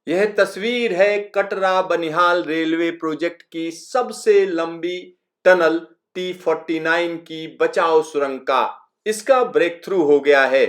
यह तस्वीर है कटरा बनिहाल रेलवे प्रोजेक्ट की सबसे लंबी टनल T49 की बचाव सुरंग का। इसका ब्रेक थ्रू हो गया है।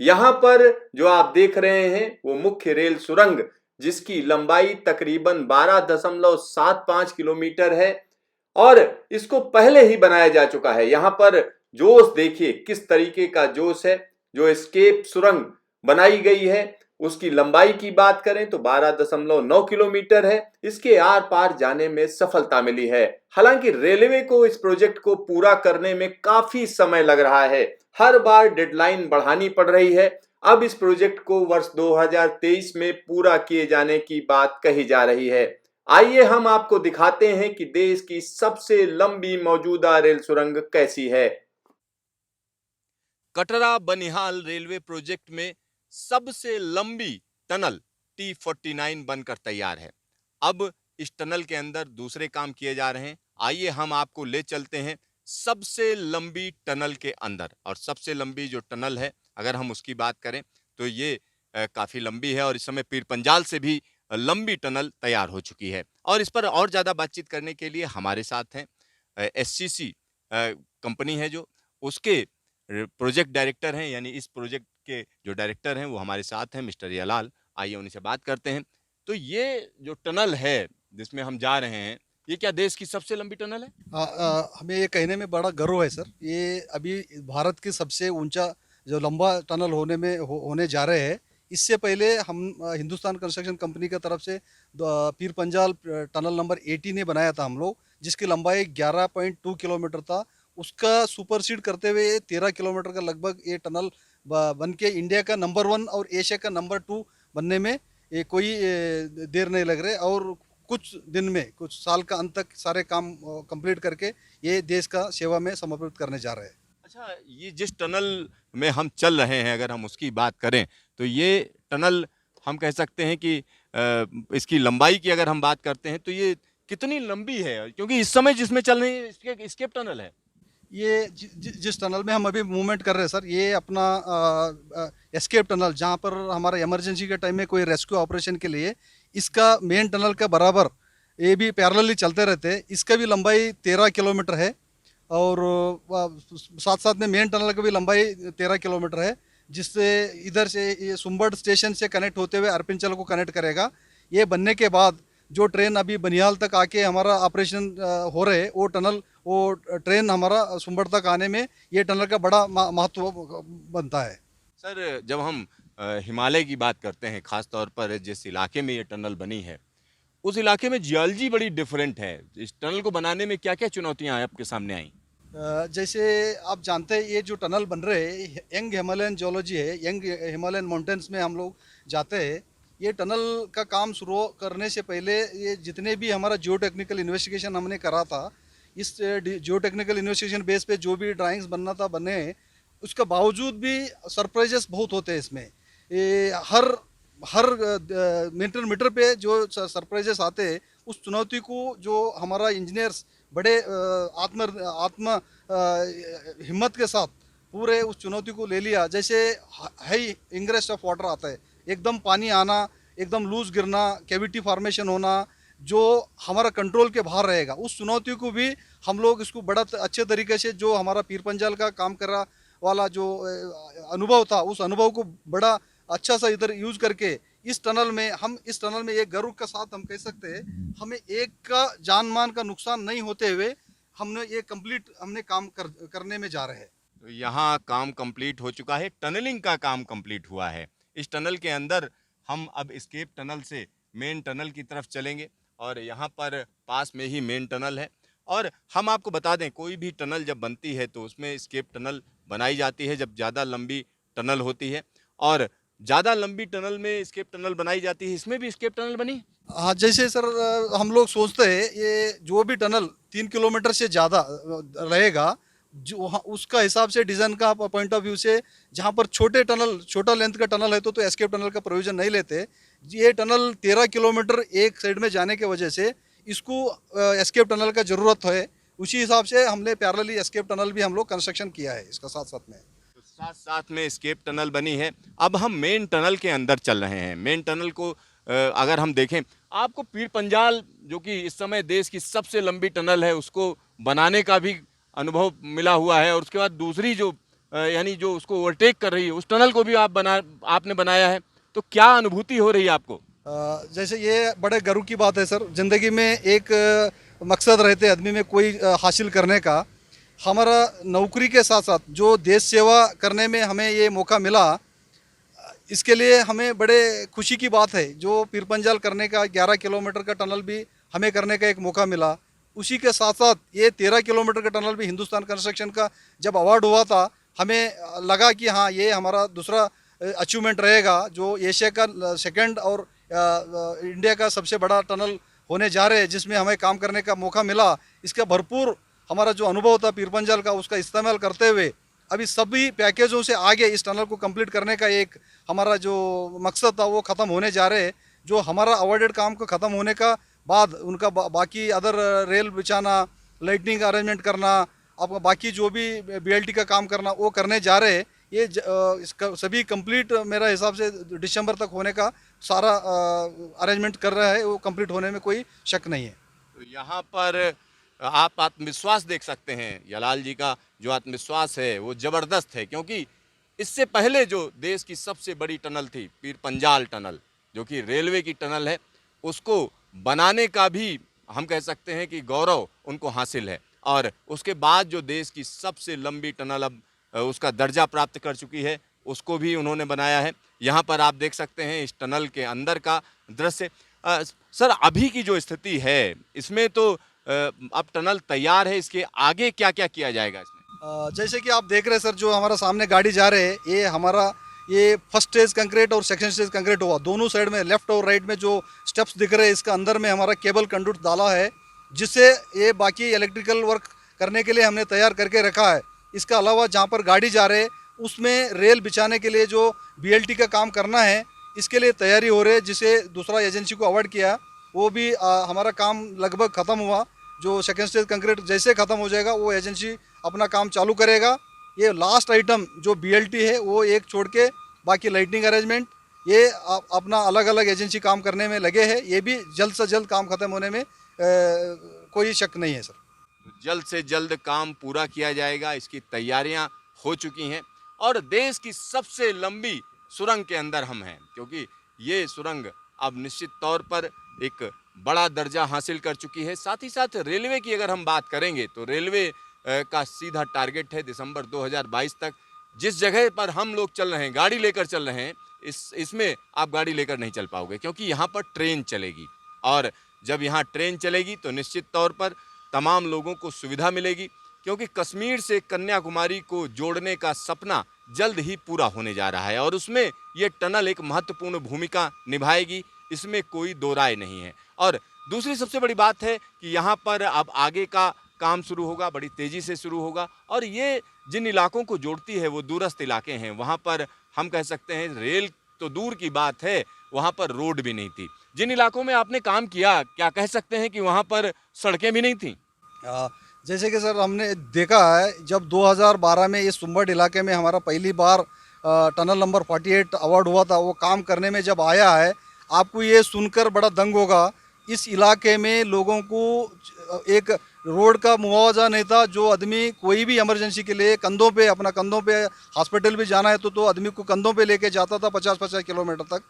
यहां पर जो आप देख रहे हैं वो मुख्य रेल सुरंग, जिसकी लंबाई तकरीबन 12.75 किलोमीटर है और इसको पहले ही बनाया जा चुका है। यहां पर जोश देखिए किस तरीके का जोश है। जो एस्केप सुरंग बनाई गई है उसकी लंबाई की बात करें तो 12.9 किलोमीटर है। इसके आर पार जाने में सफलता मिली है। हालांकि रेलवे को इस प्रोजेक्ट को पूरा करने में काफी समय लग रहा है। हर बार डेडलाइन बढ़ानी पड़ रही है। अब इस प्रोजेक्ट को वर्ष 2023 में पूरा किए जाने की बात कही जा रही है। आइए हम आपको दिखाते हैं कि देश की सबसे लंबी मौजूदा रेल सुरंग कैसी है। कटरा बनिहाल रेलवे प्रोजेक्ट में सबसे लंबी टनल T49 बनकर तैयार है। अब इस टनल के अंदर दूसरे काम किए जा रहे हैं। आइए हम आपको ले चलते हैं सबसे लंबी टनल के अंदर। और सबसे लंबी जो टनल है अगर हम उसकी बात करें तो ये काफी लंबी है और इस समय पीर पंजाल से भी लंबी टनल तैयार हो चुकी है। और इस पर और ज्यादा बातचीत करने के लिए हमारे साथ हैं SCC कंपनी है जो उसके प्रोजेक्ट डायरेक्टर हैं, यानी इस प्रोजेक्ट के जो डायरेक्टर हैं वो हमारे साथ हैं, मिस्टर रियालाल। आइए उन्हीं से बात करते हैं। तो ये जो टनल है जिसमें हम जा रहे हैं, ये क्या देश की सबसे लंबी टनल है? हमें ये कहने में बड़ा गर्व है सर। ये अभी भारत की सबसे ऊंचा जो लंबा टनल होने जा रहे हैं। इससे पहले हम हिंदुस्तान कंस्ट्रक्शन कंपनी की तरफ से पीर पंजाल टनल नंबर 80 ने बनाया था हम लोग, जिसकी लंबाई 11.2 किलोमीटर था। उसका सुपरसीड करते हुए 13 किलोमीटर का लगभग ये टनल बन के इंडिया का नंबर 1 और एशिया का नंबर 2 बनने में ये कोई देर नहीं लग रहे। और कुछ दिन में, कुछ साल का अंत तक सारे काम कंप्लीट करके ये देश का सेवा में समर्पित करने जा रहे हैं। अच्छा, ये जिस टनल में हम चल रहे हैं अगर हम उसकी बात करें तो ये टनल हम कह सकते हैं कि इसकी लंबाई की अगर हम बात करते हैं तो ये कितनी लंबी है? क्योंकि इस समय जिसमें चल रही है इसके स्केप टनल है। ये जिस टनल में हम अभी मूवमेंट कर रहे हैं सर, ये अपना एस्केप टनल, जहाँ पर हमारा इमरजेंसी के टाइम में कोई रेस्क्यू ऑपरेशन के लिए इसका मेन टनल का बराबर ये भी पैरेलली चलते रहते हैं। इसका भी लंबाई 13 किलोमीटर है और साथ साथ में मेन टनल की भी लंबाई 13 किलोमीटर है, जिससे इधर से ये सुम्बड़ स्टेशन से कनेक्ट होते हुए अरपिंचल को कनेक्ट करेगा। ये बनने के बाद जो ट्रेन अभी बनिहाल तक आके हमारा ऑपरेशन हो रहे, वो ट्रेन हमारा सुम्बड़ तक आने में ये टनल का बड़ा महत्व बनता है। सर, जब हम हिमालय की बात करते हैं, खास तौर पर जिस इलाके में ये टनल बनी है उस इलाके में जियोलॉजी बड़ी डिफरेंट है। इस टनल को बनाने में क्या क्या चुनौतियां आपके सामने आई? जैसे आप जानते हैं, ये जो टनल बन रहे हैं यंग हिमालयन जियोलॉजी है, यंग हिमालयन माउंटेन्स में हम लोग जाते हैं। ये टनल का काम शुरू करने से पहले ये जितने भी हमारा जियो टेक्निकल इन्वेस्टिगेशन हमने करा था, इस जियो टेक्निकल इन्वेस्टिगेशन बेस पे जो भी ड्राइंग्स बनना था बने, उसका बावजूद भी सरप्राइजेस बहुत होते हैं इसमें। ये हर हर मीटर मीटर पे जो सरप्राइजेस आते हैं, उस चुनौती को जो हमारा इंजीनियर्स बड़े आत्म आत्म हिम्मत के साथ पूरे उस चुनौती को ले लिया। जैसे हाई इंग्रेस ऑफ वाटर आता है, एकदम पानी आना, एकदम लूज गिरना, कैविटी फॉर्मेशन होना, जो हमारा कंट्रोल के बाहर रहेगा, उस चुनौती को भी हम लोग इसको बड़ा अच्छे तरीके से, जो हमारा पीर पंजाल का काम कर रहा वाला जो अनुभव था, उस अनुभव को बड़ा अच्छा सा इधर यूज करके इस टनल में एक गर्व का साथ हम कह सकते हैं, हमें एक का जान मान का नुकसान नहीं होते हुए हमने काम करने में जा रहे हैं। तो यहाँ काम कंप्लीट हो चुका है, टनलिंग का काम कंप्लीट हुआ है। इस टनल के अंदर हम अब एस्केप टनल से मेन टनल की तरफ चलेंगे और यहाँ पर पास में ही मेन टनल है। और हम आपको बता दें, कोई भी टनल जब बनती है तो उसमें एस्केप टनल बनाई जाती है जब ज़्यादा लंबी टनल होती है। और ज़्यादा लंबी टनल में एस्केप टनल बनाई जाती है। इसमें भी एस्केप टनल बनी? हाँ, जैसे सर हम लोग सोचते हैं ये जो भी टनल 3 किलोमीटर से ज़्यादा रहेगा, जो उसका हिसाब से डिज़ाइन का पॉइंट ऑफ व्यू से, जहाँ पर छोटा लेंथ का टनल है तो एस्केप टनल का प्रोविजन नहीं लेते। ये टनल 13 किलोमीटर एक साइड में जाने की वजह से इसको एस्केप टनल का ज़रूरत है। उसी हिसाब से हमने पैरेलली एस्केप टनल भी हम लोग कंस्ट्रक्शन किया है इसका साथ साथ में। साथ साथ में स्केप टनल बनी है। अब हम मेन टनल के अंदर चल रहे हैं। मेन टनल को अगर हम देखें, आपको पीर पंजाल जो कि इस समय देश की सबसे लंबी टनल है उसको बनाने का भी अनुभव मिला हुआ है, और उसके बाद दूसरी जो यानी जो उसको ओवरटेक कर रही है उस टनल को भी आपने बनाया है। तो क्या अनुभूति हो रही है आपको? जैसे ये बड़े गर्व की बात है सर, ज़िंदगी में एक मकसद रहते आदमी में कोई हासिल करने का। हमारा नौकरी के साथ साथ जो देश सेवा करने में हमें ये मौका मिला, इसके लिए हमें बड़े खुशी की बात है। जो पीर पंजाल करने का 11 किलोमीटर का टनल भी हमें करने का एक मौका मिला। उसी के साथ साथ ये 13 किलोमीटर का टनल भी हिंदुस्तान कंस्ट्रक्शन का जब अवार्ड हुआ था, हमें लगा कि हाँ ये हमारा दूसरा अचीवमेंट रहेगा, जो एशिया का सेकंड और इंडिया का सबसे बड़ा टनल होने जा रहे हैं, जिसमें हमें काम करने का मौका मिला। इसका भरपूर हमारा जो अनुभव था पीर पंजाल का, उसका इस्तेमाल करते हुए अभी सभी पैकेजों से आगे इस टनल को कंप्लीट करने का एक हमारा जो मकसद था वो ख़त्म होने जा रहे हैं। जो हमारा अवॉर्डेड काम को ख़त्म होने का बाद उनका बाकी अदर रेल बिछाना, लाइटनिंग अरेंजमेंट करना, आपका बाकी जो भी बीएलटी का काम करना वो करने जा रहे हैं। ये इसका सभी कंप्लीट मेरा हिसाब से दिसंबर तक होने का सारा अरेंजमेंट कर रहा है, वो कंप्लीट होने में कोई शक नहीं है। तो यहाँ पर आप आत्मविश्वास देख सकते हैं। यलाल जी का जो आत्मविश्वास है वो ज़बरदस्त है, क्योंकि इससे पहले जो देश की सबसे बड़ी टनल थी पीर पंजाल टनल, जो कि रेलवे की टनल है, उसको बनाने का भी हम कह सकते हैं कि गौरव उनको हासिल है। और उसके बाद जो देश की सबसे लंबी टनल अब उसका दर्जा प्राप्त कर चुकी है, उसको भी उन्होंने बनाया है। यहाँ पर आप देख सकते हैं इस टनल के अंदर का दृश्य। सर, अभी की जो स्थिति है इसमें तो अब टनल तैयार है, इसके आगे क्या क्या किया जाएगा इसमें? जैसे कि आप देख रहे हैं सर, जो हमारा सामने गाड़ी जा रहे हैं, ये हमारा ये फर्स्ट स्टेज कंक्रीट और सेकंड स्टेज कंक्रीट हुआ। दोनों साइड में लेफ्ट और राइट में जो स्टेप्स दिख रहे हैं, इसका अंदर में हमारा केबल कंडक्ट डाला है, जिससे ये बाकी इलेक्ट्रिकल वर्क करने के लिए हमने तैयार करके रखा है। इसका अलावा जहाँ पर गाड़ी जा रहे उसमें रेल बिछाने के लिए जो बीएलटी का काम करना है, इसके लिए तैयारी हो रही है, जिसे दूसरा एजेंसी को अवार्ड किया, वो भी हमारा काम लगभग ख़त्म हुआ। जो सेकेंड स्टेज कंक्रीट जैसे ख़त्म हो जाएगा वो एजेंसी अपना काम चालू करेगा। ये लास्ट आइटम जो बीएलटी है वो एक छोड़ के बाकी लाइटनिंग अरेंजमेंट ये अपना अलग अलग एजेंसी काम करने में लगे हैं। ये भी जल्द से जल्द काम ख़त्म होने में कोई शक नहीं है सर। जल्द से जल्द काम पूरा किया जाएगा, इसकी तैयारियां हो चुकी हैं। और देश की सबसे लंबी सुरंग के अंदर हम हैं, क्योंकि ये सुरंग अब निश्चित तौर पर एक बड़ा दर्जा हासिल कर चुकी है। साथ ही साथ रेलवे की अगर हम बात करेंगे तो रेलवे का सीधा टारगेट है दिसंबर 2022 तक। जिस जगह पर हम लोग चल रहे हैं, गाड़ी लेकर चल रहे हैं, इसमें आप गाड़ी लेकर नहीं चल पाओगे, क्योंकि यहाँ पर ट्रेन चलेगी। और जब यहाँ ट्रेन चलेगी तो निश्चित तौर पर तमाम लोगों को सुविधा मिलेगी, क्योंकि कश्मीर से कन्याकुमारी को जोड़ने का सपना जल्द ही पूरा होने जा रहा है, और उसमें ये टनल एक महत्वपूर्ण भूमिका निभाएगी, इसमें कोई दो राय नहीं है। और दूसरी सबसे बड़ी बात है कि यहाँ पर अब आगे का काम शुरू होगा, बड़ी तेज़ी से शुरू होगा। और ये जिन इलाकों को जोड़ती है वो दूरस्थ इलाके हैं, वहाँ पर हम कह सकते हैं रेल तो दूर की बात है, वहाँ पर रोड भी नहीं थी। जिन इलाकों में आपने काम किया, क्या कह सकते हैं कि वहाँ पर सड़कें भी नहीं थीं? जैसे कि सर हमने देखा है, जब 2012 में इस सुंबट इलाके में हमारा पहली बार टनल नंबर 48 अवार्ड हुआ था, वो काम करने में जब आया है, आपको ये सुनकर बड़ा दंग होगा। इस इलाके में लोगों को एक रोड का मुआवजा नहीं था। जो आदमी कोई भी इमरजेंसी के लिए कंधों पे हॉस्पिटल भी जाना है तो आदमी को कंधों पे लेके जाता था 50-50 किलोमीटर तक।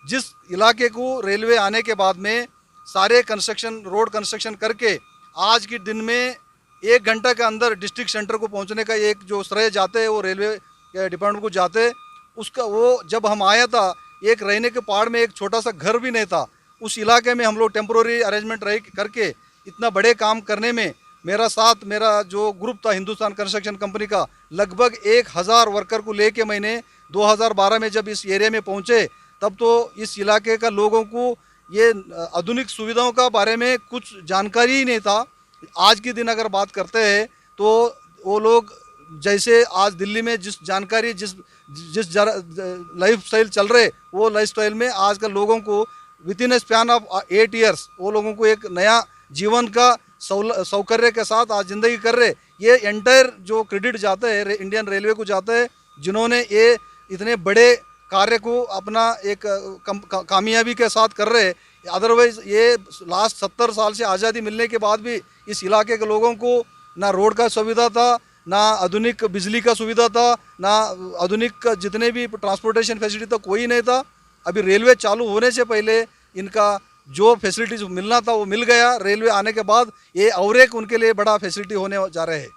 जिस इलाके को रेलवे आने के बाद में सारे रोड कंस्ट्रक्शन करके आज के दिन में 1 घंटा के अंदर डिस्ट्रिक्ट सेंटर को पहुंचने का एक जो श्रेय जाते हैं वो रेलवे डिपार्टमेंट को जाते। उसका वो जब हम आया था, एक रहने के पहाड़ में एक छोटा सा घर भी नहीं था। उस इलाके में हम लोग टेम्पोररी अरेंजमेंट रह करके इतना बड़े काम करने में मेरा जो ग्रुप था हिंदुस्तान कंस्ट्रक्शन कंपनी का, लगभग 1000 वर्कर को लेके मैंने 2012 में जब इस एरिया में पहुंचे, तब तो इस इलाके का लोगों को ये आधुनिक सुविधाओं का बारे में कुछ जानकारी ही नहीं था। आज के दिन अगर बात करते हैं तो वो लोग जैसे आज दिल्ली में जिस जानकारी जिस लाइफ स्टाइल चल रहे, वो लाइफ स्टाइल में आजकल लोगों को with in A span of 8 years वो लोगों को एक नया जीवन का सौकर्य के साथ आज ज़िंदगी कर रहे। ये एंटायर जो क्रेडिट जाता है इंडियन रेलवे को जाता है, जिन्होंने ये इतने बड़े कार्य को अपना एक कामयाबी के साथ कर रहे। अदरवाइज ये लास्ट 70 साल से आज़ादी मिलने के बाद भी इस इलाके के लोगों को ना रोड का सुविधा था, ना आधुनिक बिजली का सुविधा था, ना आधुनिक जितने भी ट्रांसपोर्टेशन फैसिलिटी था, कोई नहीं था। अभी रेलवे चालू होने से पहले इनका जो फैसिलिटीज मिलना था वो मिल गया। रेलवे आने के बाद ये और एक उनके लिए बड़ा फैसिलिटी होने जा रहे हैं।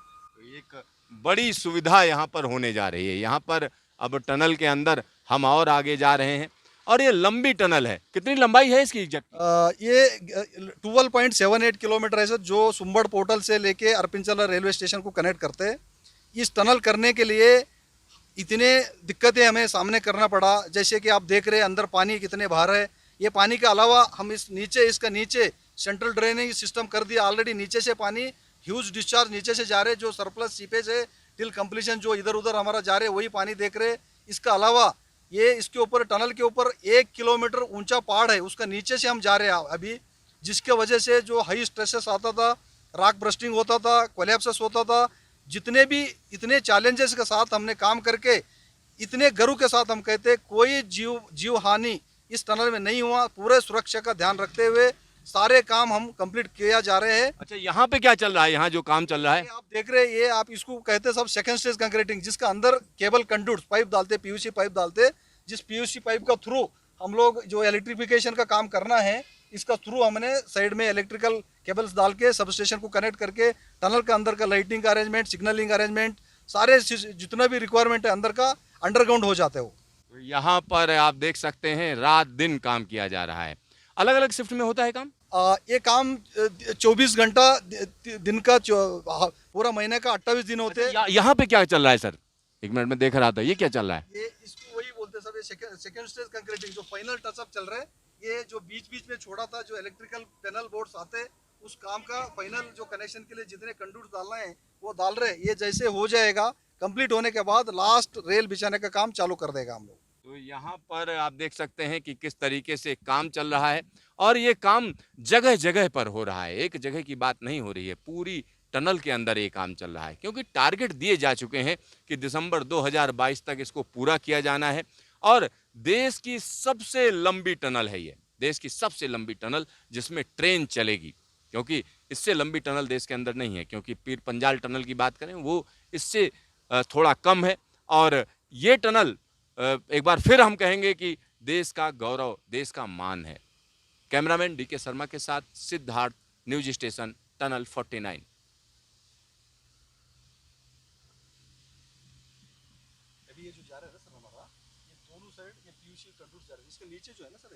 एक बड़ी सुविधा यहाँ पर होने जा रही है। यहाँ पर अब टनल के अंदर हम और आगे जा रहे हैं और ये लंबी टनल है। कितनी लंबाई है इसकी एग्जैक्ट? ये 12.78 किलोमीटर है सर, जो सुंबड़ पोर्टल से लेके अरपिंचला रेलवे स्टेशन को कनेक्ट करते हैं। इस टनल करने के लिए इतने दिक्कतें हमें सामने करना पड़ा। जैसे कि आप देख रहे हैं अंदर पानी कितने बाहर है। ये पानी के अलावा हम इसका नीचे सेंट्रल ड्रेनेज सिस्टम कर दिया ऑलरेडी। नीचे से पानी ह्यूज डिस्चार्ज नीचे से जा रहे, जो सरप्लस सीपेज है टिल कंप्लीशन जो इधर उधर हमारा जा रहे, वही पानी देख रहे। इसका अलावा ये इसके ऊपर टनल के ऊपर 1 किलोमीटर ऊंचा पहाड़ है, उसका नीचे से हम जा रहे हैं अभी, जिसके वजह से जो हाई स्ट्रेसेस आता था, रॉक ब्रस्टिंग होता था, कोलैप्सेस होता था, जितने भी इतने चैलेंजेस के साथ हमने काम करके इतने गर्व के साथ हम कहते हैं कोई जीव हानि इस टनल में नहीं हुआ। पूरे सुरक्षा का ध्यान रखते हुए सारे काम हम कंप्लीट किया जा रहे हैं। अच्छा, यहाँ पे क्या चल रहा है? यहाँ जो काम चल रहा है, आप देख रहे हैं, ये आप इसको कहते हैं सब सेकंड स्टेज कंक्रीटिंग, जिसका अंदर केबल कंडक्ट्स पाइप डालते, पीयूसी पाइप डालते, जिस पीयूसी पाइप का थ्रू हम लोग जो इलेक्ट्रिफिकेशन का काम करना है, इसका थ्रू हमने साइड में इलेक्ट्रिकल केबल्स डाल के सब स्टेशन को कनेक्ट करके टनल के अंदर का लाइटिंग का अरेंजमेंट, सिग्नलिंग अरेंजमेंट, सारे जितना भी रिक्वायरमेंट है अंदर का अंडरग्राउंड हो जाते हो। तो यहाँ पर आप देख सकते हैं रात दिन काम किया जा रहा है। अलग अलग शिफ्ट में होता है काम? ये काम 24 घंटा दिन का पूरा महीने का 28 दिन होते हैं। यहाँ पे क्या चल रहा है सर? एक मिनट में देख रहा था, ये क्या चल रहा है? ये इसको वही बोलते हैं सब, ये सेकंड स्टेज कंक्रीटिंग जो फाइनल टचअप चल रहा है। ये जो बीच बीच में छोड़ा था, जो इलेक्ट्रिकल पैनल बोर्ड्स आते हैं, उस काम का फाइनल जो कनेक्शन के लिए जितने कंडक्ट्स डालना है वो डाल रहे हैं। ये जैसे हो जाएगा कंप्लीट होने के बाद लास्ट रेल बिछाने का काम चालू कर देगा हम लोग। तो यहाँ पर आप देख सकते हैं कि किस तरीके से काम चल रहा है और ये काम जगह जगह पर हो रहा है। एक जगह की बात नहीं हो रही है, पूरी टनल के अंदर ये काम चल रहा है, क्योंकि टारगेट दिए जा चुके हैं कि दिसंबर 2022 तक इसको पूरा किया जाना है। और देश की सबसे लंबी टनल है ये, देश की सबसे लंबी टनल जिसमें ट्रेन चलेगी, क्योंकि इससे लंबी टनल देश के अंदर नहीं है। क्योंकि पीर पंजाल टनल की बात करें वो इससे थोड़ा कम है। और ये टनल एक बार फिर हम कहेंगे कि देश का गौरव, देश का मान है। कैमरामैन डीके शर्मा के साथ सिद्धार्थ, न्यूज स्टेशन टनल 49। अभी ये जो जा रहा है ना सर हमारा, ये दोनों साइड ये पीयूसी कंडक्ट जा रहा है, इसके नीचे जो है ना सर,